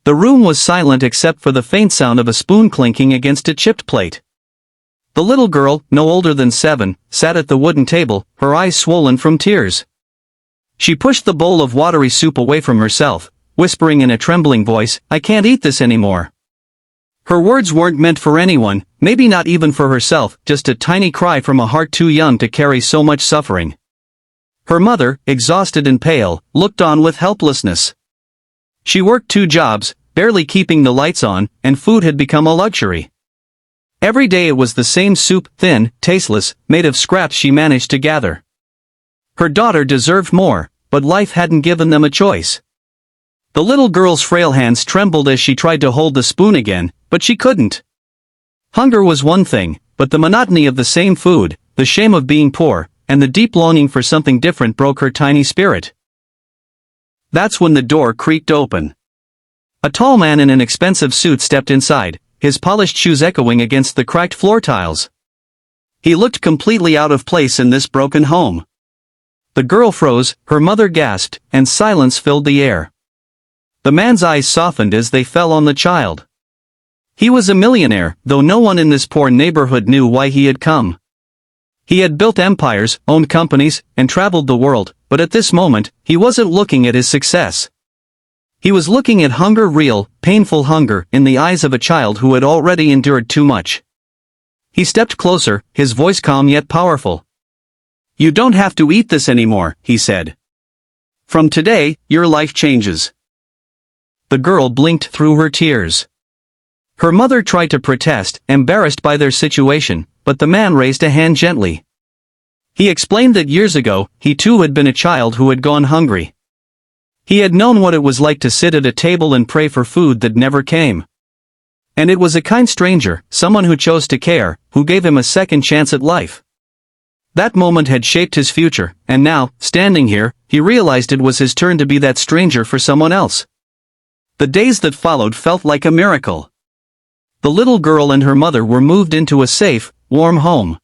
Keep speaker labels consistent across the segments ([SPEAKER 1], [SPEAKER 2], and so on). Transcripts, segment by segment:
[SPEAKER 1] The room was silent except for the faint sound of a spoon clinking against a chipped plate. The little girl, no older than 7, sat at the wooden table, her eyes swollen from tears. She pushed the bowl of watery soup away from herself, whispering in a trembling voice, "I can't eat this anymore." Her words weren't meant for anyone, maybe not even for herself, just a tiny cry from a heart too young to carry so much suffering. Her mother, exhausted and pale, looked on with helplessness. She worked 2 jobs, barely keeping the lights on, and food had become a luxury. Every day it was the same soup, thin, tasteless, made of scraps she managed to gather. Her daughter deserved more, but life hadn't given them a choice. The little girl's frail hands trembled as she tried to hold the spoon again, but she couldn't. Hunger was one thing, but the monotony of the same food, the shame of being poor, and the deep longing for something different broke her tiny spirit. That's when the door creaked open. A tall man in an expensive suit stepped inside, his polished shoes echoing against the cracked floor tiles. He looked completely out of place in this broken home. The girl froze, her mother gasped, and silence filled the air. The man's eyes softened as they fell on the child. He was a millionaire, though no one in this poor neighborhood knew why he had come. He had built empires, owned companies, and traveled the world, but at this moment, he wasn't looking at his success. He was looking at hunger, real, painful hunger, in the eyes of a child who had already endured too much. He stepped closer, his voice calm yet powerful. "You don't have to eat this anymore," he said. "From today, your life changes." The girl blinked through her tears. Her mother tried to protest, embarrassed by their situation, but the man raised a hand gently. He explained that years ago, he too had been a child who had gone hungry. He had known what it was like to sit at a table and pray for food that never came. And it was a kind stranger, someone who chose to care, who gave him a second chance at life. That moment had shaped his future, and now, standing here, he realized it was his turn to be that stranger for someone else. The days that followed felt like a miracle. The little girl and her mother were moved into a safe, warm home.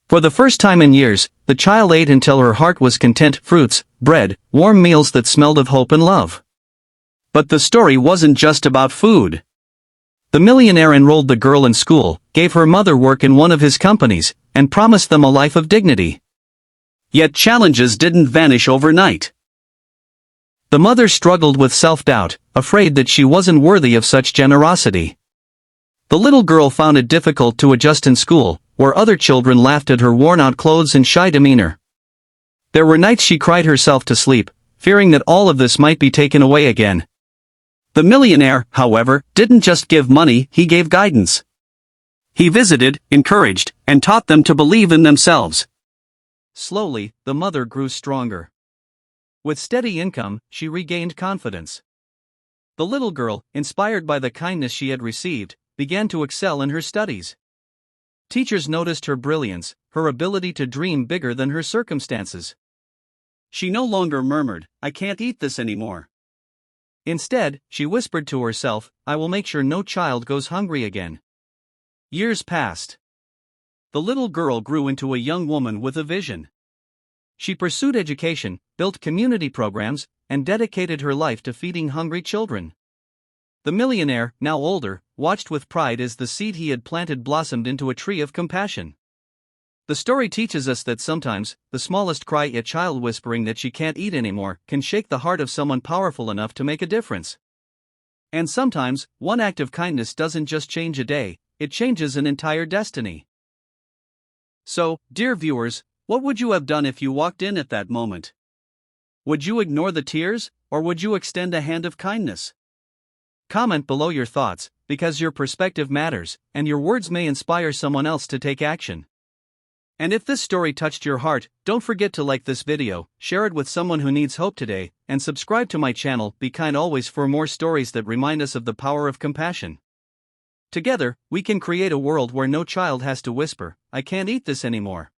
[SPEAKER 1] For the first time in years, the child ate until her heart was content, fruits, bread, warm meals that smelled of hope and love. But the story wasn't just about food. The millionaire enrolled the girl in school, gave her mother work in one of his companies, and promised them a life of dignity. Yet challenges didn't vanish overnight. The mother struggled with self-doubt, afraid that she wasn't worthy of such generosity. The little girl found it difficult to adjust in school, where other children laughed at her worn-out clothes and shy demeanor. There were nights she cried herself to sleep, fearing that all of this might be taken away again. The millionaire, however, didn't just give money, he gave guidance. He visited, encouraged, and taught them to believe in themselves. Slowly, the mother grew stronger. With steady income, she regained confidence. The little girl, inspired by the kindness she had received, began to excel in her studies. Teachers noticed her brilliance, her ability to dream bigger than her circumstances. She no longer murmured, "I can't eat this anymore." Instead, she whispered to herself, "I will make sure no child goes hungry again." Years passed. The little girl grew into a young woman with a vision. She pursued education, built community programs, and dedicated her life to feeding hungry children. The millionaire, now older, watched with pride as the seed he had planted blossomed into a tree of compassion. The story teaches us that sometimes, the smallest cry, a child whispering that she can't eat anymore, can shake the heart of someone powerful enough to make a difference. And sometimes, one act of kindness doesn't just change a day, it changes an entire destiny. So, dear viewers, what would you have done if you walked in at that moment? Would you ignore the tears, or would you extend a hand of kindness? Comment below your thoughts, because your perspective matters, and your words may inspire someone else to take action. And if this story touched your heart, don't forget to like this video, share it with someone who needs hope today, and subscribe to my channel, Be Kind Always, for more stories that remind us of the power of compassion. Together, we can create a world where no child has to whisper, "I can't eat this anymore."